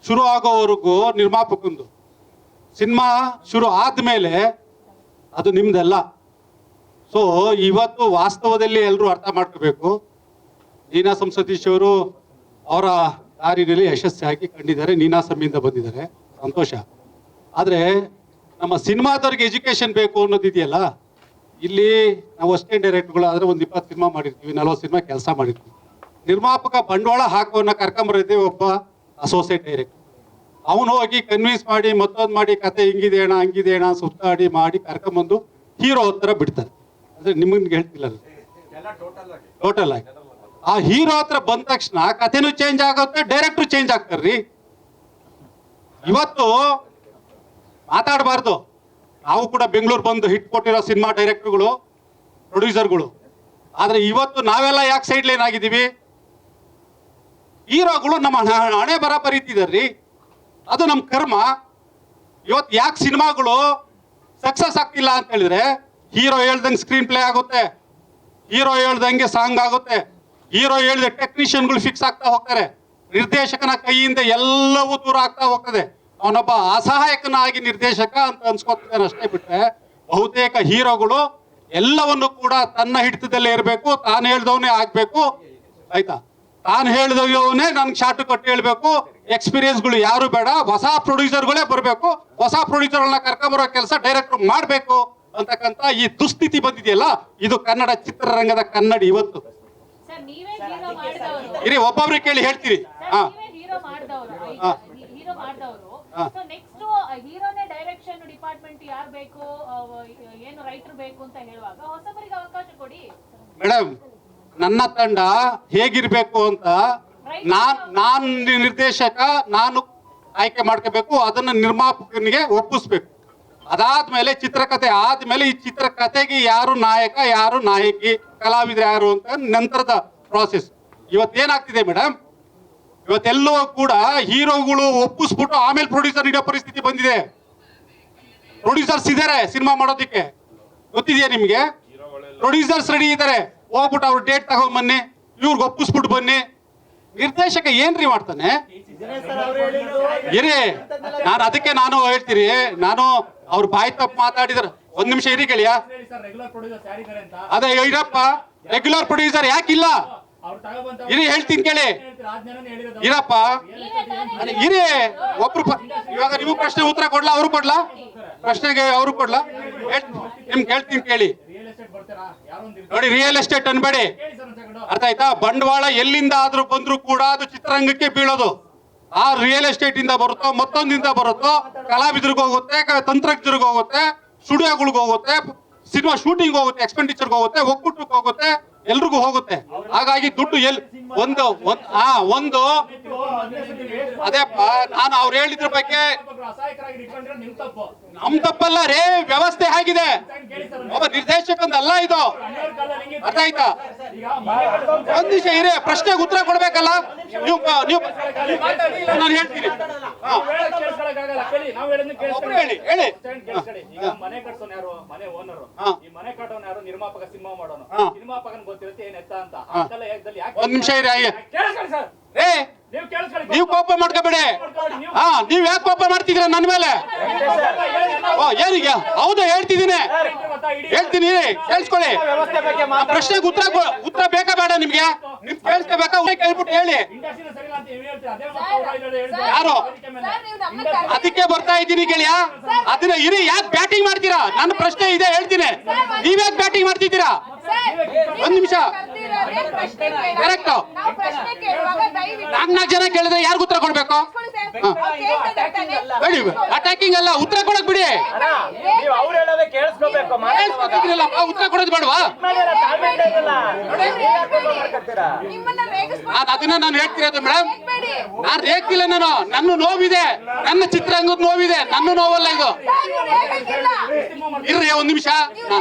ಶುರು ಆಗೋವರೆಗೂ ನಿರ್ಮಾಪಕಂದು, ಸಿನಿಮಾ ಶುರು ಆದ್ಮೇಲೆ ಅದು ನಿಮ್ದೆಲ್ಲ. ಸೊ ಇವತ್ತು ವಾಸ್ತವದಲ್ಲಿ ಎಲ್ಲರೂ ಅರ್ಥ ಮಾಡ್ಕೋಬೇಕು. ನೀನಾಸಂ ಸತೀಶ್ ಅವರು ಅವರ ದಾರಿಯಲ್ಲಿ ಯಶಸ್ವಿಯಾಗಿ ಕಂಡಿದ್ದಾರೆ, ನೀನಾಸಂಯಿಂದ ಬಂದಿದ್ದಾರೆ, ಸಂತೋಷ. ಆದರೆ ನಮ್ಮ ಸಿನಿಮಾದವ್ರಿಗೆ ಎಜುಕೇಶನ್ ಬೇಕು ಅನ್ನೋದಿದೆಯಲ್ಲ, ಇಲ್ಲಿ ನಾವು ಅಸಿಸ್ಟೆಂಟ್ ಡೈರೆಕ್ಟರ್ಗಳು ಆದರೆ ಒಂದು 20 ಸಿನಿಮಾ ಮಾಡಿರ್ತೀವಿ, 40 ಸಿನಿಮಾ ಕೆಲಸ ಮಾಡಿರ್ತೀವಿ. ನಿರ್ಮಾಪಕ ಬಂಡವಾಳ ಹಾಕೋನ್ನ ಕರ್ಕೊಂಬರಿದ್ದೀವಿ ಒಬ್ಬ ಅಸೋಸಿಯೇಟ್ ಡೈರೆಕ್ಟರ್. ಅವನು ಹೋಗಿ ಕನ್ವಿನ್ಸ್ ಮಾಡಿ ಮತ್ತೊಂದು ಮಾಡಿ ಕತೆ ಹಿಂಗಿದೆ ಅಣ್ಣ ಹಂಗಿದೆ ಅಣ್ಣ ಸುತ್ತಾಡಿ ಮಾಡಿ ಕರ್ಕೊಂಬಂದು ಹೀರೋ ಹತ್ರ ಬಿಡ್ತಾರೆ. ಅಂದ್ರೆ ನಿಮಗೆ ಹೇಳ್ತಿಲ್ಲ, ಟೋಟಲ್ ಆಗಿ ಆ ಹೀರೋ ಹತ್ರ ಬಂದ ತಕ್ಷಣ ಕಥೆನೂ ಚೇಂಜ್ ಆಗುತ್ತೆ, ಡೈರೆಕ್ಟ್ರು ಚೇಂಜ್ ಆಗ್ತಾರ್ರಿ. ಇವತ್ತು ಮಾತಾಡಬಾರ್ದು. ನಾವು ಕೂಡ ಬೆಂಗಳೂರು ಬಂದು ಹಿಟ್ ಕೊಟ್ಟಿರೋ ಸಿನಿಮಾ ಡೈರೆಕ್ಟರ್ಗಳು, ಪ್ರೊಡ್ಯೂಸರ್ಗಳು. ಆದ್ರೆ ಇವತ್ತು ನಾವೆಲ್ಲ ಯಾಕೆ ಸೈಡ್ ಲೈನ್ ಆಗಿದ್ದೀವಿ? ಹೀರೋಗಳು ನಮ್ಮ ಹಣೆ ಬರ ಬರೀತಿದಾರ್ರಿ, ಅದು ನಮ್ಮ ಕರ್ಮ. ಇವತ್ತು ಯಾಕೆ ಸಿನಿಮಾಗಳು ಸಕ್ಸಸ್ ಆಗ್ತಿಲ್ಲ ಅಂತ ಹೇಳಿದ್ರೆ, ಹೀರೋ ಹೇಳ್ದಂಗೆ ಸ್ಕ್ರೀನ್ ಪ್ಲೇ ಆಗುತ್ತೆ, ಹೀರೋ ಹೇಳ್ದಂಗೆ ಸಾಂಗ್ ಆಗುತ್ತೆ, ಹೀರೋ ಹೇಳಿದ ಟೆಕ್ನಿಷಿಯನ್ಗಳು ಫಿಕ್ಸ್ ಆಗ್ತಾ ಹೋಗ್ತಾರೆ, ನಿರ್ದೇಶಕನ ಕೈಯಿಂದ ಎಲ್ಲವೂ ದೂರ ಆಗ್ತಾ ಹೋಗ್ತದೆ. ಅವನೊಬ್ಬ ಅಸಹಾಯಕನಾಗಿ ನಿರ್ದೇಶಕ ಅಂತ ಅನ್ಸ್ಕೊತಾನೆ ಅಷ್ಟೇ ಬಿಟ್ರೆ, ಬಹುತೇಕ ಹೀರೋಗಳು ಎಲ್ಲವನ್ನು ಕೂಡ ತನ್ನ ಹಿಡಿತದಲ್ಲೇ ಇರಬೇಕು, ತಾನು ಹೇಳ್ದವನೇ ಆಗ್ಬೇಕು. ಆಯ್ತಾ? ತಾನು ಹೇಳಿದವನೇ ನನ್ಗೆ ಶಾರ್ಟ್ ಕಟ್ ಹೇಳ್ಬೇಕು, ಎಕ್ಸ್ಪೀರಿಯನ್ಸ್ಗಳು ಯಾರು ಬೇಡ, ಹೊಸ ಪ್ರೊಡ್ಯೂಸರ್ಗಳೇ ಬರಬೇಕು, ಹೊಸ ಪ್ರೊಡ್ಯೂಸರ್ಗಳನ್ನ ಕರ್ಕೊಂಬರೋ ಕೆಲಸ ಡೈರೆಕ್ಟರ್ ಮಾಡಬೇಕು ಅಂತಕ್ಕಂಥ ಈ ದುಸ್ಥಿತಿ ಬಂದಿದೆಯಲ್ಲ, ಇದು ಕನ್ನಡ ಚಿತ್ರರಂಗದ ಕನ್ನಡಿ ಇವತ್ತು. ಇರಿ, ಒಬ್ಬೊಬ್ರಿಗೆ ಕೇಳಿ ಹೇಳ್ತೀರಿ. ಹೀರೋನೇ ಡೈರೆಕ್ಷನ್ ಡಿಪಾರ್ಟ್ಮೆಂಟ್ ಯಾರು ಬೇಕು, ಏನು ರೈಟರ್ ಬೇಕು ಅಂತ ಹೇಳುವಾಗ ಹೊಸಬರಿಗೆ ಅವಕಾಶ ಕೊಡಿ ಮೇಡಮ್. ನನ್ನ ತಂಡ ಹೇಗಿರ್ಬೇಕು ಅಂತ ನಾನು ನಿರ್ದೇಶಕ, ನಾನು ಆಯ್ಕೆ ಮಾಡ್ಕೋಬೇಕು, ಅದನ್ನ ನಿರ್ಮಾಪಕನಿಗೆ ಒಪ್ಪಿಸ್ಬೇಕು. ಅದಾದ್ಮೇಲೆ ಚಿತ್ರಕಥೆ ಆದ್ಮೇಲೆ ಈ ಚಿತ್ರಕಥೆಗೆ ಯಾರು ನಾಯಕ, ಯಾರು ನಾಯಕಿ, ಕಲಾವಿದ್ರು ಯಾರು ಅಂತ ನಂತರದ ಪ್ರಾಸೆಸ್. ಇವತ್ತೇನಾಗ್ತಿದೆ ಮೇಡಮ್, ಇವತ್ತೆಲ್ಲವೂ ಕೂಡ ಹೀರೋಗಳು ಒಪ್ಪಿಸ್ಬಿಟ್ಟು ಆಮೇಲೆ ಪ್ರೊಡ್ಯೂಸರ್ ಇಡೋ ಪರಿಸ್ಥಿತಿ ಬಂದಿದೆ. ಪ್ರೊಡ್ಯೂಸರ್ಸ್ ಇದಾರೆ ಸಿನಿಮಾ ಮಾಡೋದಿಕ್ಕೆ, ಗೊತ್ತಿದೆಯಾ ನಿಮ್ಗೆ? ಪ್ರೊಡ್ಯೂಸರ್ಸ್ ರೆಡಿ ಇದ್ದಾರೆ, ಹೋಗ್ಬಿಟ್ಟು ಅವ್ರ ಡೇಟ್ ತಗೊಂಡ್ ಬನ್ನಿ, ಇವ್ರಿಗೆ ಒಪ್ಪಿಸ್ಬಿಟ್ಟು ಬನ್ನಿ. ನಿರ್ದೇಶಕ ಏನ್ರಿ ಮಾಡ್ತಾನೆ? ಇರಿ, ನಾನು ಹೇಳ್ತೀರಿ, ನಾನು ಅವ್ರ ಬಾಯಿ ತಪ್ಪು ಮಾತಾಡಿದ್ರ ಒಂದ್ ನಿಮಿಷ ಇರಿ ಗೆಳೆಯ. ಅದೇ ಇರಪ್ಪ, ರೆಗ್ಯುಲರ್ ಪ್ರೊಡ್ಯೂಸರ್ ಯಾಕಿಲ್ಲ? ಇರಿ ಹೇಳ್ತೀನಿ ಕೇಳಿ. ಇರಪ್ಪ ಇರಿ, ಒಬ್ರು ಇವಾಗ ನೀವು ಪ್ರಶ್ನೆ ಉತ್ತರ ಕೊಡ್ಲಾ, ಅವ್ರು ಕೊಡ್ಲಾ? ಪ್ರಶ್ನೆಗೆ ಅವ್ರು ಕೊಡ್ಲಾ? ನಿಮ್ಗೆ ಹೇಳ್ತೀನಿ ಕೇಳಿ. ನೋಡಿ, ರಿಯಲ್ ಎಸ್ಟೇಟ್ ಅನ್ಬೇಡಿ, ಅರ್ಥ ಆಯ್ತಾ? ಬಂಡವಾಳ ಎಲ್ಲಿಂದ ಆದ್ರೂ ಬಂದ್ರು ಕೂಡ ಅದು ಚಿತ್ರರಂಗಕ್ಕೆ ಬೀಳೋದು. ಆ ರಿಯಲ್ ಎಸ್ಟೇಟ್ ಇಂದ ಬರುತ್ತೋ, ಮತ್ತೊಂದಿಂದ ಬರುತ್ತೋ, ಕಲಾವಿದ್ರಿಗೆ ಹೋಗುತ್ತೆ, ತಂತ್ರಜ್ಞರಿಗೆ ಹೋಗುತ್ತೆ, ಸ್ಟುಡಿಯೋಗಳಿಗೆ ಹೋಗುತ್ತೆ, ಸಿನಿಮಾ ಶೂಟಿಂಗ್ ಹೋಗುತ್ತೆ, ಎಕ್ಸ್ಪೆಂಡಿಚರ್ಗೆ ಹೋಗುತ್ತೆ, ಒಕ್ಕೂಟಕ್ಕೆ ಹೋಗುತ್ತೆ, ಎಲ್ರಿಗೂ ಹೋಗುತ್ತೆ. ಹಾಗಾಗಿ ದುಡ್ಡು ಒಂದು ಅದೇಪ್ಪ, ನಾನು ಅವ್ರು ಹೇಳಿದ್ರ ಬಗ್ಗೆ ನಮ್ ತಪ್ಪಲ್ಲ ರೇ, ವ್ಯವಸ್ಥೆ ಆಗಿದೆ. ಒಬ್ಬ ನಿರ್ದೇಶಕಂದಲ್ಲ ಇದು, ಅರ್ಥ ಆಯ್ತಾ? ಒಂದ್ ನಿಮಿಷ ಇರೇ, ಪ್ರಶ್ನೆಗೆ ಉತ್ತರ ಕೊಡ್ಬೇಕಲ್ಲ ನೀವು. ನಾನು ಹೇಳ್ತೀನಿ, ಹೇಳಿ ಹೇಳಿ. ಮನೆ ಕಟ್ಸೋನ್ ಯಾರು? ಮನೆ ಓನರ್. ಈ ಮನೆ ಕಟ್ಟೋನ್ ಯಾರು? ನಿರ್ಮಾಪಕ. ಸಿನಿಮಾ ಮಾಡೋನು ನಿರ್ಮಾಪಕನ್ ಗೊತ್ತಿರುತ್ತೆ ಏನ್ ಎತ್ತ ಅಂತ. ಒಂದ್ ನಿಮಿಷ ಇರಿ. ನೀವು ಕೋಪ ಮಾಡ್ಕೋಬೇಡಿ. ನೀವ್ ಯಾಕೆ ಕೋಪ ಮಾಡ್ತಿದ್ರ ನನ್ನ ಮೇಲೆ? ಏನೀಗ? ಹೌದು, ಹೇಳ್ತೀನಿ ಕೇಳಿಸ್ಕೊಳ್ಳಿ. ಪ್ರಶ್ನೆಗೆ ಉತ್ತರ ಬೇಕಾ ಬೇಡ ನಿಮ್ಗೆ? ನಿಮ್ ಕೇಳಿಸ್ಕೋಬೇಕಾ? ಕೇಳ್ಬಿಟ್ಟು ಹೇಳಿ. ಯಾರು? ಅದಕ್ಕೆ ಬರ್ತಾ ಇದ್ದೀನಿ ಗೆಳೆಯ. ಅದನ್ನ ಇರಿ, ಯಾಕೆ ಬ್ಯಾಟಿಂಗ್ ಮಾಡ್ತೀರಾ? ನನ್ನ ಪ್ರಶ್ನೆ ಇದೆ, ಹೇಳ್ತೀನಿ. ನೀವ್ಯಾಕೆ ಬ್ಯಾಟಿಂಗ್ ಮಾಡ್ತಿದ್ದೀರಾ? ಒಂದ್ ನಿಮಿಷ. ಕರೆಕ್ಟ್. 4 ಜನ ಕೇಳಿದ್ರೆ ಯಾರಿಗೂ ಉತ್ತರ ಕೊಡ್ಬೇಕು? ಅಟ್ಯಾಕಿಂಗ್ ಅಲ್ಲ, ಉತ್ತರ ಕೊಡಕ್ ಬಿಡಿ. ಉತ್ತರ ಕೊಡೋದು ಬೇಡವಾ? ಅದನ್ನ ನಾನು ಹೇಳ್ತಿರೋದು ಮೇಡಮ್. ನಾನು ರೇಗ್ತಿಲ್ಲ, ನನ್ನ ನೋವಿದೆ, ನನ್ನ ಚಿತ್ರರಂಗದ ನೋವಿದೆ, ನನ್ನ ನೋವಲ್ಲ ಇದು. ಇರ್ರಿ ಒಂದ್ ನಿಮಿಷ,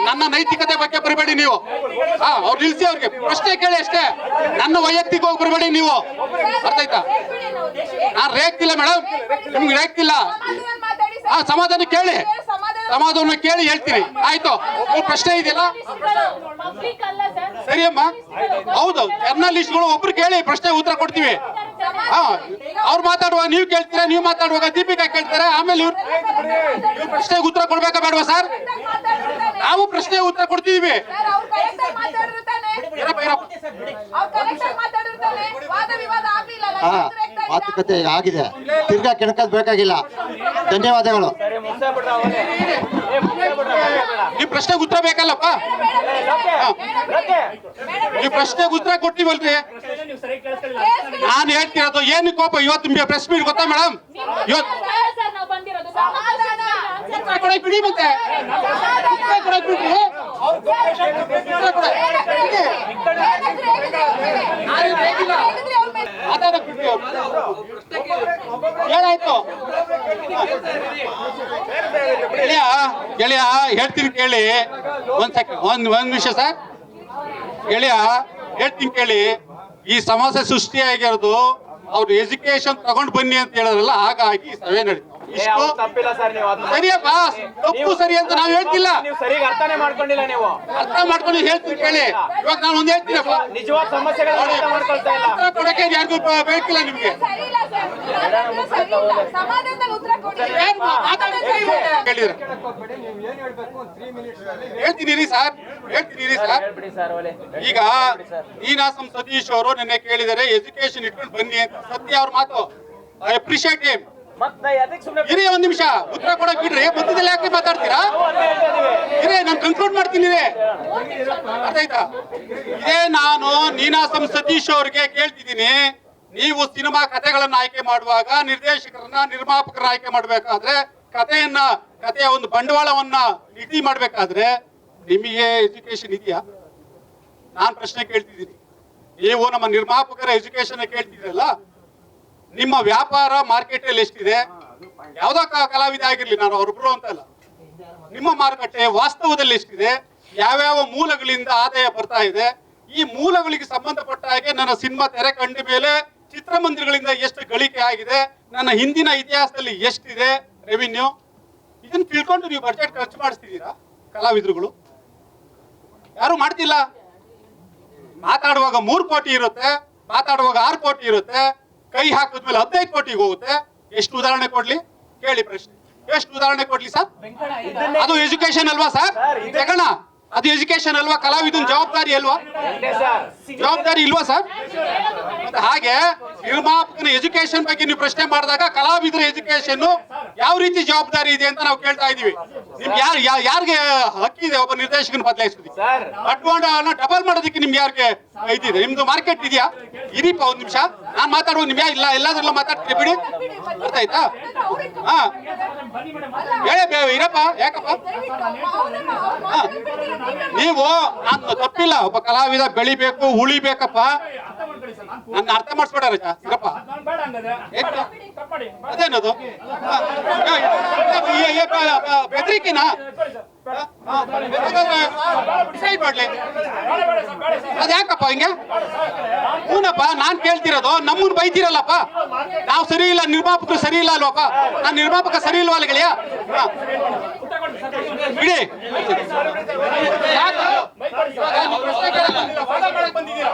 ನನ್ನ ನೈತಿಕತೆ ಬಗ್ಗೆ ಬರಬೇಡಿ ನೀವು. ಅವ್ರು ನಿಲ್ಸಿ, ಅವ್ರಿಗೆ ಪ್ರಶ್ನೆ ಕೇಳಿ ಅಷ್ಟೇ, ನನ್ನ ವೈಯಕ್ತಿಕ ಹೋಗಿ ಬರಬೇಡಿ ನೀವು, ಅರ್ಥ ಆಯ್ತಾ? ನಾನು ರೇಗ್ತಿಲ್ಲ ಮೇಡಮ್, ನಿಮ್ಗೆ ರೇಗ್ತಿಲ್ಲ. ಸಮಾಧಾನ ಕೇಳಿ, ಸಮಾಧಾನ ಕೇಳಿ ಹೇಳ್ತೀನಿ, ಆಯ್ತು? ಪ್ರಶ್ನೆ ಇದೆಯಲ್ಲ, ಸರಿ ಅಮ್ಮ. ಹೌದು, ಜರ್ನಲಿಸ್ಟ್ಗಳು ಒಬ್ರು ಕೇಳಿ, ಪ್ರಶ್ನೆ ಉತ್ತರ ಕೊಡ್ತೀವಿ. ಅವ್ರು ಮಾತಾಡುವಾಗ ನೀವು ಕೇಳ್ತೀರಾ, ನೀವು ಮಾತಾಡುವಾಗ ದೀಪಿಕಾ ಕೇಳ್ತಾರೆ, ಆಮೇಲೆ ಇವ್ರು ಪ್ರಶ್ನೆಗೆ ಉತ್ತರ ಕೊಡ್ಬೇಕಾ ಬೇಡವಾ ಸರ್? ನಾವು ಪ್ರಶ್ನೆಗೆ ಉತ್ತರ ಕೊಡ್ತಿದೀವಿ. ಮಾತುಕತೆ ಆಗಿದೆ, ತಿರ್ಗಾ ಕೆಣಕದ್ ಬೇಕಾಗಿಲ್ಲ. ಧನ್ಯವಾದಗಳು. ನೀವು ಪ್ರಶ್ನೆಗೆ ಉತ್ತರ ಬೇಕಲ್ಲಪ್ಪ, ನೀವು ಪ್ರಶ್ನೆಗೆ ಉತ್ತರ ಕೊಡ್ತೀವಲ್ರಿ. ನೀವು ಸರಿ ಕೇಳಿಸ್ಕೊಳ್ಳಿಲ್ಲ. ನಾನು ಹೇಳ್ತಿರೋದು ಏನು ಕೋಪ ಇವತ್ತು ನಿಮಗೆ ಪ್ರೆಸ್ ಮೀಟ್ ಗೊತ್ತಾ ಮೇಡಮ್? ಇವತ್ತು ಸರ್ ನಾವು ಬಂದಿರೋದು ಉತ್ತರ ಕೊಡಕ್ ಬಿಡಿ, ಮತ್ತೆ ಉತ್ತರ ಕೊಡಕ್ ಬಿಡ್ರಿ. ಉತ್ತರ ಕೊಡಕ್ ಬಿಡಿ. ನಾನೇನ್ ಬೇಕಿಲ್ಲ. ಮಾತಾಡಕ್ ಬಿಡ್ರಿ ಅವ್ರು. ಏನಾಯ್ತು ಗೆಳೆಯ ಹೇಳ್ತೀನಿ ಕೇಳಿ. ಒಂದ್ ಸೆಕೆಂಡ್, ಒಂದ್ ನಿಮಿಷ ಸರ್. ಗೆಳೆಯ ಹೇಳ್ತೀನಿ ಕೇಳಿ. ಈ ಸಮಸ್ಯೆ ಸೃಷ್ಟಿಯಾಗಿರೋದು ಅವ್ರು ಎಜುಕೇಶನ್ ತಗೊಂಡ್ ಬನ್ನಿ ಅಂತ ಹೇಳಿದ್ರಲ್ಲ, ಹಾಗಾಗಿ ಸಭೆ ನಡೀತು. ಇಷ್ಟು ತಪ್ಪಿಲ್ಲ ಸರ್, ನೀವು ಅದನ್ನ ಸರಿಯಪ್ಪ, ತಪ್ಪು ಸರಿ ಅಂತ ನಾವು ಹೇಳ್ತಿಲ್ಲ. ನೀವು ಸರಿಯಾಗಿ ಅರ್ಥನೇ ಮಾಡ್ಕೊಂಡಿಲ್ಲ. ನೀವು ಅರ್ಥ ಮಾಡ್ಕೊಂಡು ಹೇಳ್ತೀನಿ ಕೇಳಿ. ಇವಾಗ ನಾನು ಒಂದ್ ಹೇಳ್ತೀನಪ್ಪ, ನಿಜವಾದ ಸಮಸ್ಯೆಗಳನ್ನ ಅರ್ಥ ಮಾಡ್ಕೊಳ್ತಾ ಇಲ್ಲ. ಉತ್ತರ ಕೊಡಕ್ಕೆ ಯಾರಿಗೂ ಬೇಕಿಲ್ಲ ನಿಮ್ಗೆ. ಕೇಳಿದ್ರೆ ಹೇಳ್ತೀನಿ ಸರ್, ಹೇಳ್ತೀನಿ ಸರ್. ಈಗ ನೀನಾಸಂ ಸತೀಶ್ ಅವರು ನಿನ್ನೆ ಕೇಳಿದರೆ ಎಜುಕೇಶನ್ ಇಟ್ಕೊಂಡು ಬನ್ನಿ ಅಂತ. ಸತ್ಯ ಅವ್ರ ಮಾತು, ಐ ಅಪ್ರಿಶಿಯೇಟ್ ಹಿಮ್. ಇರಿ ಒಂದ್ ನಿಮಿಷ, ಉತ್ತರ ಕೊಡಕ್ ಬಿಡ್ರಿ. ಮಧ್ಯದಲ್ಲಿ ಯಾಕೆ ಮಾತಾಡ್ತೀರಾ? ಇರೇ, ನಾನು ಕನ್ಕ್ಲೂಡ್ ಮಾಡ್ತೀನಿ. ಅರ್ಥಾಯ್ತಾ? ಇದೇ ನಾನು ನೀನಾಸಂ ಸತೀಶ್ ಅವ್ರಿಗೆ ಕೇಳ್ತಿದ್ದೀನಿ. ನೀವು ಸಿನಿಮಾ ಕಥೆಗಳನ್ನ ಆಯ್ಕೆ ಮಾಡುವಾಗ ನಿರ್ದೇಶಕರನ್ನ, ನಿರ್ಮಾಪಕರನ್ನ ಆಯ್ಕೆ ಮಾಡ್ಬೇಕಾದ್ರೆ, ಕಥೆಯ ಒಂದು ಬಂಡವಾಳವನ್ನ ನಿಗದಿ ಮಾಡ್ಬೇಕಾದ್ರೆ ನಿಮಗೆ ಎಜುಕೇಶನ್ ಇದೆಯಾ? ನಾನ್ ಪ್ರಶ್ನೆ ಕೇಳ್ತಿದ್ದೀನಿ. ನೀವು ನಮ್ಮ ನಿರ್ಮಾಪಕರ ಎಜುಕೇಶನ್ ಕೇಳ್ತಿದ್ರಲ್ಲ, ನಿಮ್ಮ ವ್ಯಾಪಾರ ಮಾರ್ಕೆಟ್ ಅಲ್ಲಿ ಎಷ್ಟಿದೆ? ಯಾವ್ದೋ ಕಲಾವಿದ ಆಗಿರ್ಲಿ, ನಾನು ಅವ್ರೊಬ್ರು ಅಂತಲ್ಲ, ನಿಮ್ಮ ಮಾರುಕಟ್ಟೆ ವಾಸ್ತವದಲ್ಲಿ ಎಷ್ಟಿದೆ? ಯಾವ್ಯಾವ ಮೂಲಗಳಿಂದ ಆದಾಯ ಬರ್ತಾ ಇದೆ? ಈ ಮೂಲಗಳಿಗೆ ಸಂಬಂಧಪಟ್ಟ ಹಾಗೆ ನನ್ನ ಸಿನಿಮಾ ತೆರೆ ಕಂಡ ಮೇಲೆ ಚಿತ್ರಮಂದಿರಗಳಿಂದ ಎಷ್ಟು ಗಳಿಕೆ ಆಗಿದೆ, ನನ್ನ ಹಿಂದಿನ ಇತಿಹಾಸದಲ್ಲಿ ಎಷ್ಟಿದೆ ರೆವಿನ್ಯೂ, ಇದನ್ನ ತಿಳ್ಕೊಂಡು ನೀವು ಬಜೆಟ್ ಖರ್ಚು ಮಾಡಿಸ್ತಿದ್ದೀರಾ? ಕಲಾವಿದರುಗಳು ಯಾರು ಮಾಡ್ತಿಲ್ಲ. ಮಾತಾಡುವಾಗ 3 ಕೋಟಿ ಇರುತ್ತೆ, ಮಾತಾಡುವಾಗ 6 ಕೋಟಿ ಇರುತ್ತೆ, ಕೈ ಹಾಕಿದ್ಮೇಲೆ 15 ಕೋಟಿಗೆ ಹೋಗುತ್ತೆ. ಎಷ್ಟು ಉದಾಹರಣೆ ಕೊಡ್ಲಿ ಕೇಳಿ ಪ್ರಶ್ನೆ, ಎಷ್ಟು ಉದಾಹರಣೆ ಕೊಡ್ಲಿ ಸರ್? ಅದು ಎಜುಕೇಶನ್ ಅಲ್ವಾ ಸರ್? ಜಗಣ, ಅದು ಎಜುಕೇಶನ್ ಅಲ್ವಾ? ಕಲಾವಿದನ ಜವಾಬ್ದಾರಿ ಅಲ್ವಾ? ಜವಾಬ್ದಾರಿ ಇಲ್ವಾ ಸರ್? ಮತ್ತೆ ಹಾಗೆ ನಿರ್ಮಾಪಕನ ಎಜುಕೇಶನ್ ಬಗ್ಗೆ ನೀವು ಪ್ರಶ್ನೆ ಮಾಡಿದಾಗ ಕಲಾವಿದರ ಎಜುಕೇಶನ್ ಯಾವ ರೀತಿ ಜವಾಬ್ದಾರಿ ಇದೆ ಅಂತ ನಾವು ಕೇಳ್ತಾ ಇದೀವಿ. ನಿಮ್ಗೆ ಯಾರಿಗೆ ಹಕ್ಕಿ ಇದೆ ಒಬ್ಬ ನಿರ್ದೇಶಕನ ಬದಲಾಯಿಸೋದಕ್ಕೆ? ಅಡ್ವಾಂಡ ಡಬಲ್ ಮಾಡೋದಕ್ಕೆ ನಿಮ್ಗೆ ಯಾರಿಗೆ ಇದಿದೆ? ನಿಮ್ದು ಮಾರ್ಕೆಟ್ ಇದೆಯಾ? ಇರಿಪ್ಪ ಒಂದ್ ನಿಮಿಷ, ನಾನ್ ಮಾತಾಡುವ ನಿಮ್ಗೆ ಇಲ್ಲ, ಎಲ್ಲಾದ್ರಲ್ಲ ಮಾತಾಡ್ತೀರಿ ಬಿಡಿ. ಅರ್ಥ ಆಯ್ತಾ? ಹಾ ಹೇಳೇ ಇರಪ್ಪ, ಯಾಕಪ್ಪ? ನೀವು ನಾನು ತಪ್ಪಿಲ್ಲ, ಒಬ್ಬ ಕಲಾವಿದ ಬೆಳಿಬೇಕು, ಉಳಿಬೇಕಪ್ಪ. ನನ್ನ ಅರ್ಥ ಮಾಡಿಸ್ಬೇಡ ರಜ ಇರಪ್ಪ. ಅದೇನದು ಬೆದರಿಕೆನಾ? ಡಿಸೈಡ್ ಮಾಡ್ಲಿ. ಅದ್ಯಾಕಪ್ಪ ಹಿಂಗೆ? ಹೂನಪ್ಪ, ನಾನ್ ಕೇಳ್ತಿರೋದು ನಮ್ಮನ್ ಬೈತಿರಲ್ಲಪ್ಪ. ನಾವು ಸರಿ ಇಲ್ಲ, ನಿರ್ಮಾಪಕರು ಸರಿ ಇಲ್ಲ ಅಲ್ವಪ್ಪ? ನಾನ್ ನಿರ್ಮಾಪಕ ಸರಿ ಇಲ್ವಾ ಗೆಳೆಯ? ಬಿಡಿ. ಯಾಕೆ ಬಂದಿದ್ದೀರಾ?